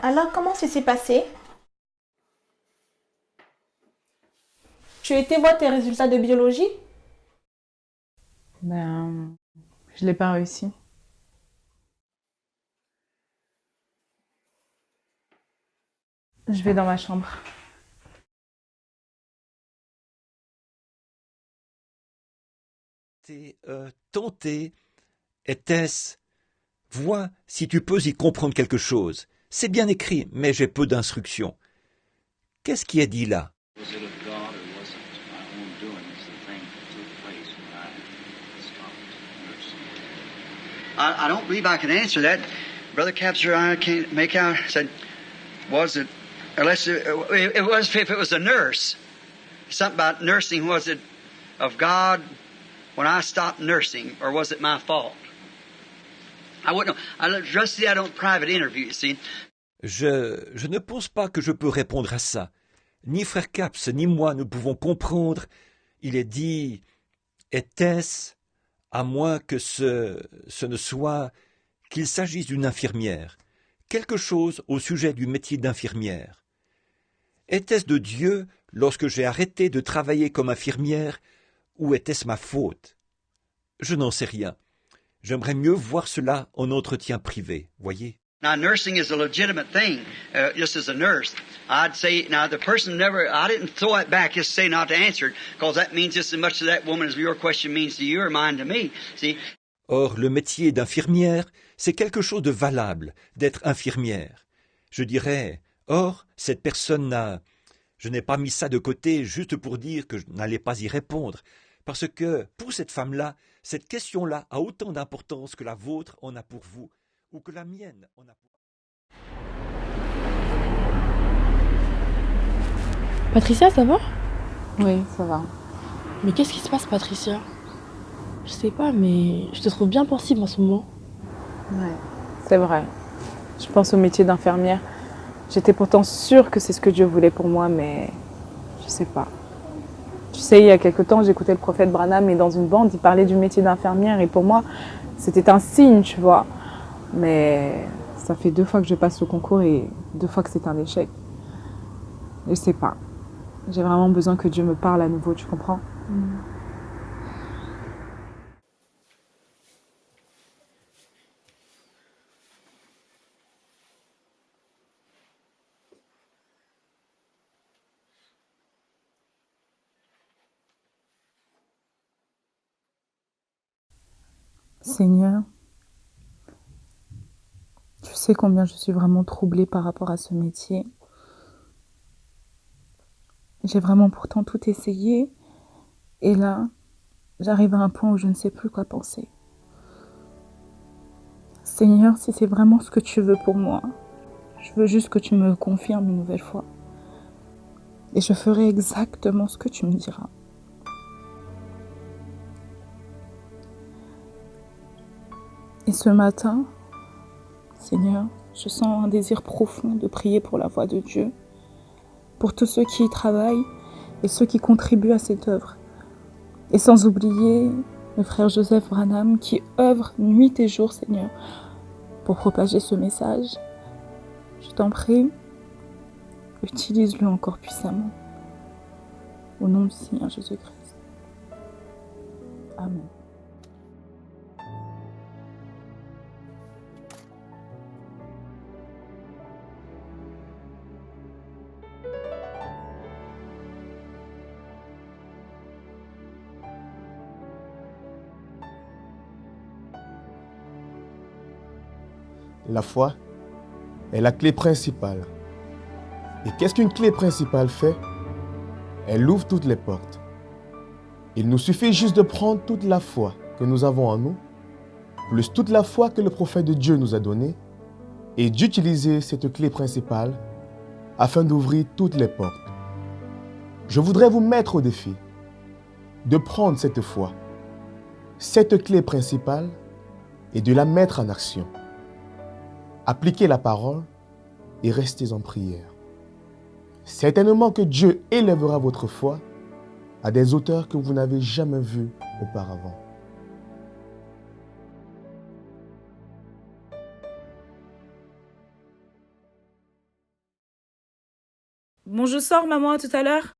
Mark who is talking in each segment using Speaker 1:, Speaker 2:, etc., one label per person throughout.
Speaker 1: Alors, comment ça s'est passé? Tu as été voir tes résultats de biologie?
Speaker 2: Ben, je l'ai pas réussi. Je vais dans ma chambre.
Speaker 3: Tenter, était-ce, vois si tu peux y comprendre quelque chose. C'est bien écrit, mais j'ai peu d'instructions. Qu'est-ce qui est dit là?
Speaker 4: Was it of God or was it my own doings, the thing that took place when I stopped nursing? I don't believe I can answer that. Brother Capser, I can't make out. Said, was it, unless it was, if it was a nurse, something about nursing, was it of God when I stopped nursing, or was it my fault? I wouldn't know. I just see I don't private interview, you see.
Speaker 3: Je ne pense pas que je peux répondre à ça. Ni frère Caps, ni moi ne pouvons comprendre. Il est dit, était-ce, à moins que ce ne soit qu'il s'agisse d'une infirmière, quelque chose au sujet du métier d'infirmière. Était-ce de Dieu lorsque j'ai arrêté de travailler comme infirmière, ou était-ce ma faute? Je n'en sais rien. J'aimerais mieux voir cela en entretien privé, voyez.
Speaker 4: Now, nursing is a legitimate thing, just as a nurse. I'd say, now, the person never, I didn't throw it back, just say not to answer it, because that means just as much to that woman as your question means to you or mine to me. See?
Speaker 3: Or, le métier d'infirmière, c'est quelque chose de valable, d'être infirmière. Je dirais, or, cette personne n'a... Je n'ai pas mis ça de côté juste pour dire que je n'allais pas y répondre, parce que, pour cette femme-là, cette question-là a autant d'importance que la vôtre en a pour vous, ou que la mienne en a pour...
Speaker 5: Patricia, ça va?
Speaker 2: Oui, ça va.
Speaker 5: Mais qu'est-ce qui se passe, Patricia? Je sais pas, mais je te trouve bien pensive en ce moment.
Speaker 2: Ouais, c'est vrai. Je pense au métier d'infirmière. J'étais pourtant sûre que c'est ce que Dieu voulait pour moi, mais je sais pas. Tu sais, il y a quelque temps, j'écoutais le prophète Branham et dans une bande, il parlait du métier d'infirmière et pour moi, c'était un signe, tu vois. Mais ça fait 2 fois que je passe le concours et 2 fois que c'est un échec. Je sais pas. J'ai vraiment besoin que Dieu me parle à nouveau, tu comprends? Seigneur, tu sais combien je suis vraiment troublée par rapport à ce métier. J'ai vraiment pourtant tout essayé. Et là, j'arrive à un point où je ne sais plus quoi penser. Seigneur, si c'est vraiment ce que tu veux pour moi, je veux juste que tu me confirmes une nouvelle fois. Et je ferai exactement ce que tu me diras. Et ce matin, Seigneur, je sens un désir profond de prier pour la voix de Dieu, pour tous ceux qui y travaillent et ceux qui contribuent à cette œuvre. Et sans oublier le frère Joseph Branham qui œuvre nuit et jour, Seigneur, pour propager ce message. Je t'en prie, utilise-le encore puissamment. Au nom du Seigneur Jésus-Christ. Amen.
Speaker 6: La foi est la clé principale. Et qu'est-ce qu'une clé principale fait? Elle ouvre toutes les portes. Il nous suffit juste de prendre toute la foi que nous avons en nous, plus toute la foi que le prophète de Dieu nous a donnée, et d'utiliser cette clé principale afin d'ouvrir toutes les portes. Je voudrais vous mettre au défi de prendre cette foi, cette clé principale, et de la mettre en action. Appliquez la parole et restez en prière. Certainement que Dieu élèvera votre foi à des hauteurs que vous n'avez jamais vues auparavant.
Speaker 2: Bon, je sors, maman, à tout à l'heure.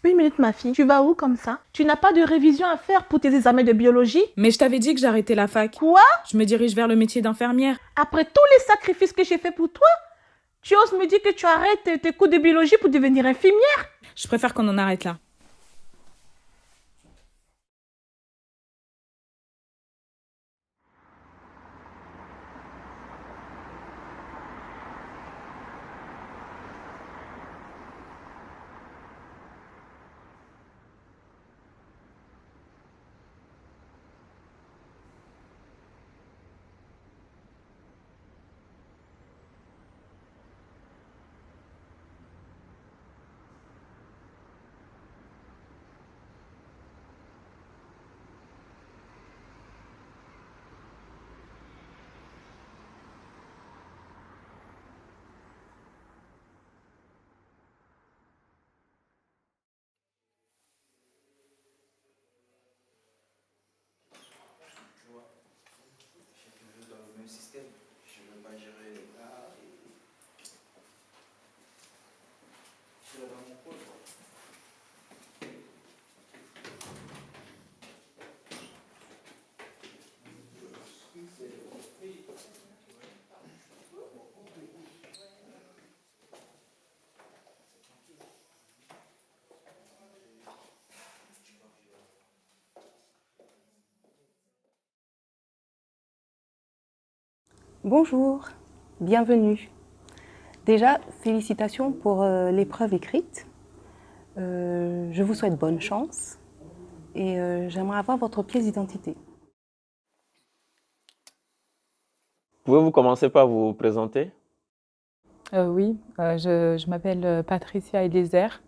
Speaker 1: 1 minute, ma fille. Tu vas où comme ça? Tu n'as pas de révision à faire pour tes examens de biologie?
Speaker 2: Mais je t'avais dit que j'arrêtais la fac.
Speaker 1: Quoi?
Speaker 2: Je me dirige vers le métier d'infirmière.
Speaker 1: Après tous les sacrifices que j'ai fait pour toi, tu oses me dire que tu arrêtes tes cours de biologie pour devenir infirmière?
Speaker 2: Je préfère qu'on en arrête là.
Speaker 7: Bonjour, bienvenue. Déjà, félicitations pour l'épreuve écrite. Je vous souhaite bonne chance et j'aimerais avoir votre pièce d'identité.
Speaker 8: Pouvez-vous commencer par vous présenter?
Speaker 2: Oui, je m'appelle Patricia Eliezer.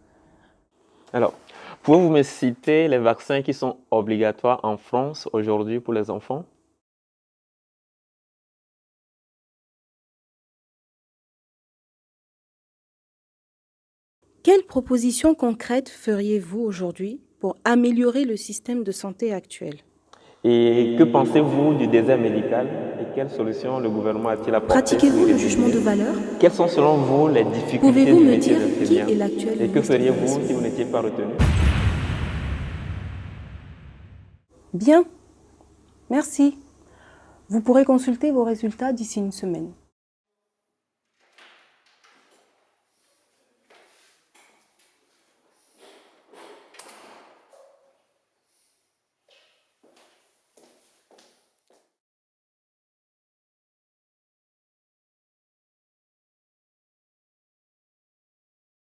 Speaker 8: Alors, pouvez-vous me citer les vaccins qui sont obligatoires en France aujourd'hui pour les enfants?
Speaker 7: Quelles propositions concrètes feriez-vous aujourd'hui pour améliorer le système de santé actuel?
Speaker 8: Et que pensez-vous du désert médical et quelles solutions le gouvernement a-t-il apportées?
Speaker 7: Pratiquez-vous le jugement de valeur?
Speaker 8: Quelles sont selon vous les difficultés
Speaker 7: Pouvez-vous
Speaker 8: du
Speaker 7: me
Speaker 8: métier
Speaker 7: dire qui
Speaker 8: d'infirmière?
Speaker 7: est l'actuel
Speaker 8: Et que
Speaker 7: ministre de la
Speaker 8: feriez-vous si
Speaker 7: Santé?
Speaker 8: vous n'étiez pas retenu?
Speaker 7: Bien, merci. Vous pourrez consulter vos résultats d'ici une semaine.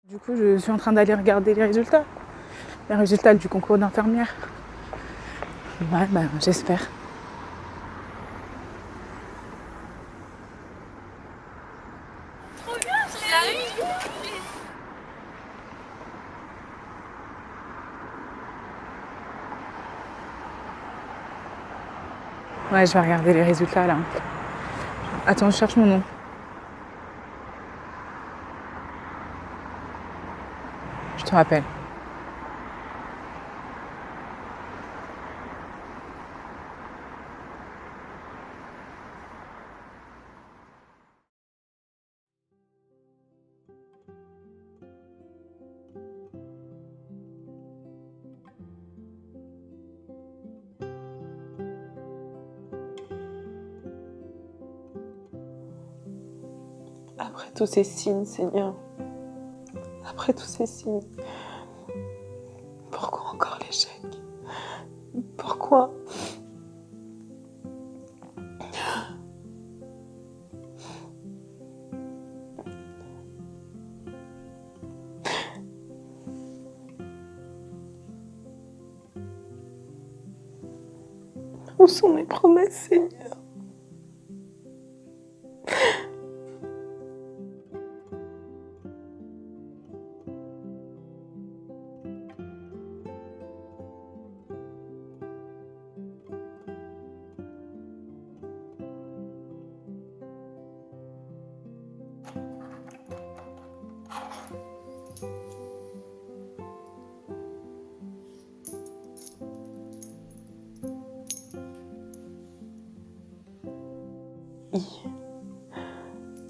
Speaker 2: Du coup, je suis en train d'aller regarder les résultats du concours d'infirmière. Ouais, j'espère. Ouais, je vais regarder les résultats là. Attends, je cherche mon nom. Je te rappelle.
Speaker 9: Après tous ces signes, Seigneur, après tous ces signes, pourquoi encore l'échec? Pourquoi? Où sont mes promesses, Seigneur?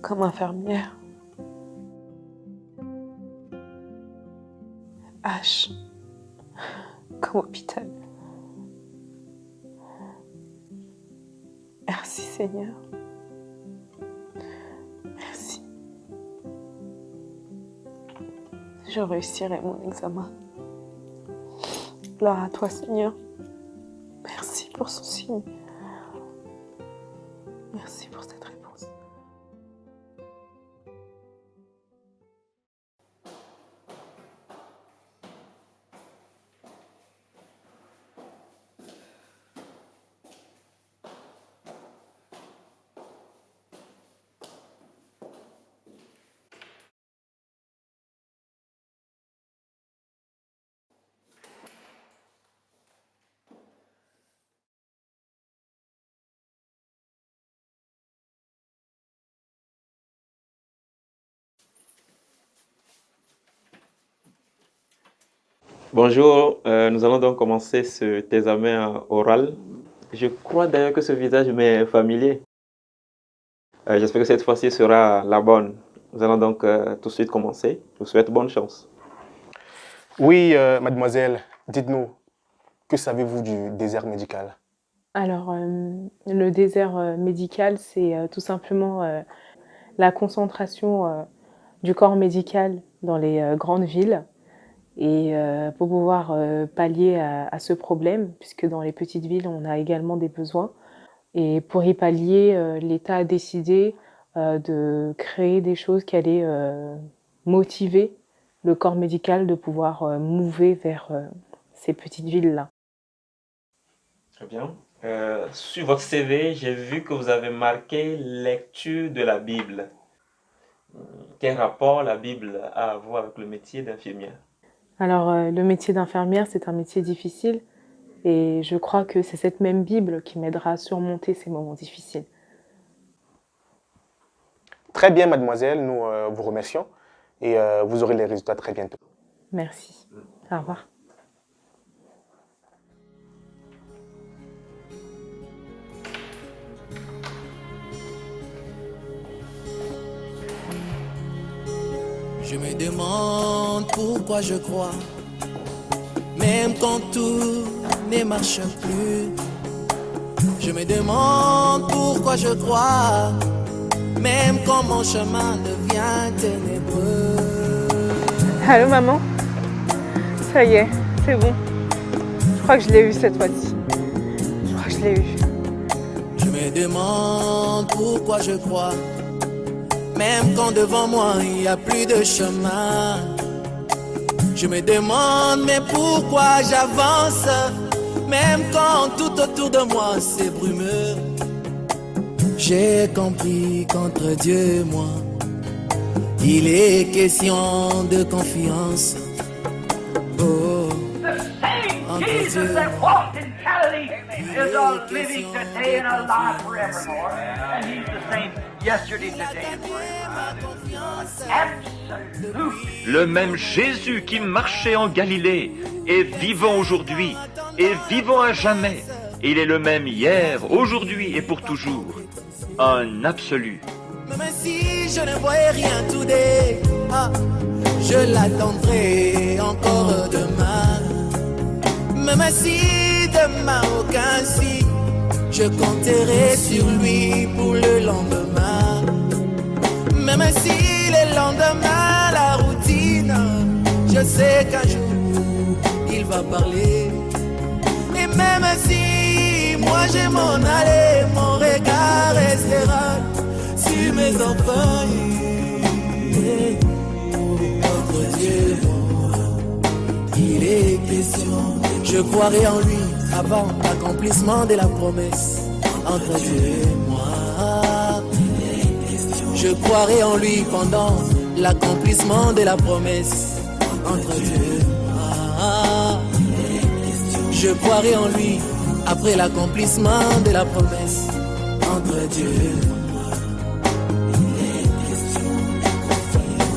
Speaker 9: Comme infirmière, H comme hôpital. Merci Seigneur. Merci. Je réussirai mon examen. Gloire à toi Seigneur. Merci pour ce signe. Merci pour cette réponse.
Speaker 8: Bonjour, nous allons donc commencer cet examen oral. Je crois d'ailleurs que ce visage m'est familier. J'espère que cette fois-ci sera la bonne. Nous allons donc tout de suite commencer. Je vous souhaite bonne chance.
Speaker 6: Oui, mademoiselle, dites-nous, que savez-vous du désert médical?
Speaker 5: Alors, le désert médical, c'est tout simplement la concentration du corps médical dans les grandes villes. Et pour pouvoir pallier à ce problème, puisque dans les petites villes, on a également des besoins. Et pour y pallier, l'État a décidé de créer des choses qui allaient motiver le corps médical de pouvoir mouver vers ces petites villes-là.
Speaker 8: Très bien. Sur votre CV, j'ai vu que vous avez marqué lecture de la Bible. Quel rapport la Bible a à voir avec le métier d'infirmière?
Speaker 5: Alors, le métier d'infirmière, c'est un métier difficile et je crois que c'est cette même Bible qui m'aidera à surmonter ces moments difficiles.
Speaker 6: Très bien, mademoiselle, nous vous remercions et vous aurez les résultats très bientôt.
Speaker 5: Merci. Au revoir.
Speaker 10: Je me demande pourquoi je crois, même quand tout ne marche plus. Je me demande pourquoi je crois, même quand mon chemin devient ténébreux.
Speaker 9: Allô maman? Ça y est, c'est bon. Je crois que je l'ai eu cette fois-ci. Je crois que je l'ai eu.
Speaker 10: Je me demande pourquoi je crois, même quand devant moi il n'y a plus de chemin. Je me demande mais pourquoi j'avance, même quand tout autour de moi c'est brumeux. J'ai compris qu'entre Dieu et moi, il est question de confiance. Oh,
Speaker 11: Jesus that walked in Galilee is a living today and alive forevermore. And he's the same yesterday, today, and forever. Absolutely.
Speaker 3: Le même Jésus qui marchait en Galilée est vivant aujourd'hui et vivant à jamais. Il est le même hier, aujourd'hui et pour toujours. Un absolu.
Speaker 10: Même si je ne voyais rien today, je l'attendrai encore demain. Même si demain aucun signe, je compterai sur lui pour le lendemain. Même si le lendemain la routine, je sais qu'un jour il va parler. Et même si moi je m'en allais, mon regard restera sur mes enfants. Notre Dieu, il est question. Je croirai en lui avant l'accomplissement de la promesse. Entre Dieu et moi, je croirai en lui pendant l'accomplissement de la promesse. Entre Dieu et moi, je croirai en lui après l'accomplissement de la promesse. Entre Dieu et moi.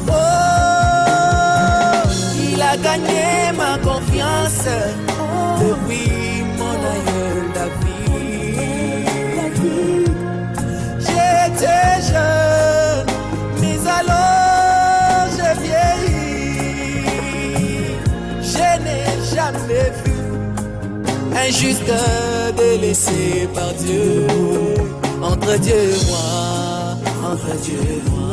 Speaker 10: Oh, il a gagné ma confiance depuis mon aïeul David. J'étais jeune, mais alors j'ai vieilli. injuste délaissé par Dieu. Entre Dieu et moi, entre Dieu et moi.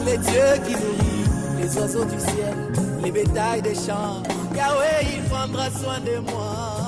Speaker 10: Les dieux qui nourrissent les oiseaux du ciel, les bétails des champs. Yahweh, il prendra soin de moi.